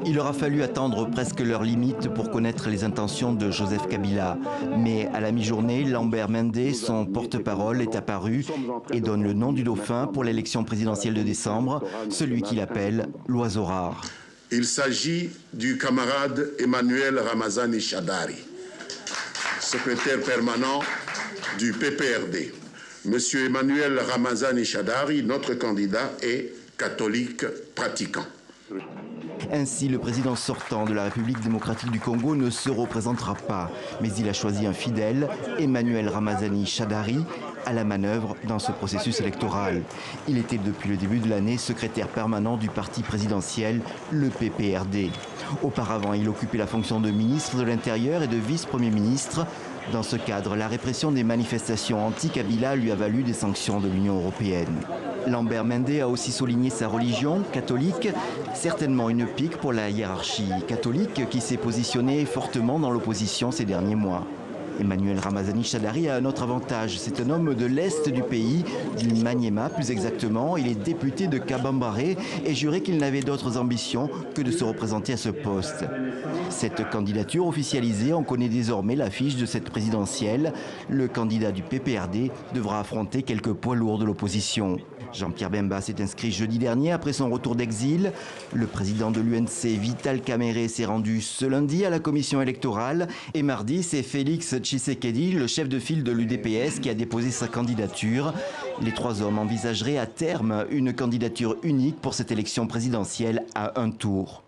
Il aura fallu attendre presque leur limite pour connaître les intentions de Joseph Kabila. Mais à la mi-journée, Lambert Mende, son porte-parole, est apparu et donne le nom du dauphin pour l'élection présidentielle de décembre, celui qu'il appelle l'oiseau rare. Il s'agit du camarade Emmanuel Ramazani Shadari, secrétaire permanent du PPRD. Monsieur Emmanuel Ramazani Shadari, notre candidat, est catholique pratiquant. Ainsi, le président sortant de la République démocratique du Congo ne se représentera pas. Mais il a choisi un fidèle, Emmanuel Ramazani Shadari, à la manœuvre dans ce processus électoral. Il était depuis le début de l'année secrétaire permanent du parti présidentiel, le PPRD. Auparavant, il occupait la fonction de ministre de l'Intérieur et de vice-premier ministre. Dans ce cadre, la répression des manifestations anti-Kabila lui a valu des sanctions de l'Union européenne. Lambert Mende a aussi souligné sa religion, catholique, certainement une pique pour la hiérarchie catholique qui s'est positionnée fortement dans l'opposition ces derniers mois. Emmanuel Ramazani Shadari a un autre avantage. C'est un homme de l'Est du pays, du Maniema plus exactement. Il est député de Kabambaré et jurait qu'il n'avait d'autres ambitions que de se représenter à ce poste. Cette candidature officialisée, on connaît désormais l'affiche de cette présidentielle. Le candidat du PPRD devra affronter quelques poids lourds de l'opposition. Jean-Pierre Bemba s'est inscrit jeudi dernier après son retour d'exil. Le président de l'UNC, Vital Kamerhe, s'est rendu ce lundi à la commission électorale. Et mardi, c'est Félix Tshisekedi, le chef de file de l'UDPS, qui a déposé sa candidature. Les trois hommes envisageraient à terme une candidature unique pour cette élection présidentielle à un tour.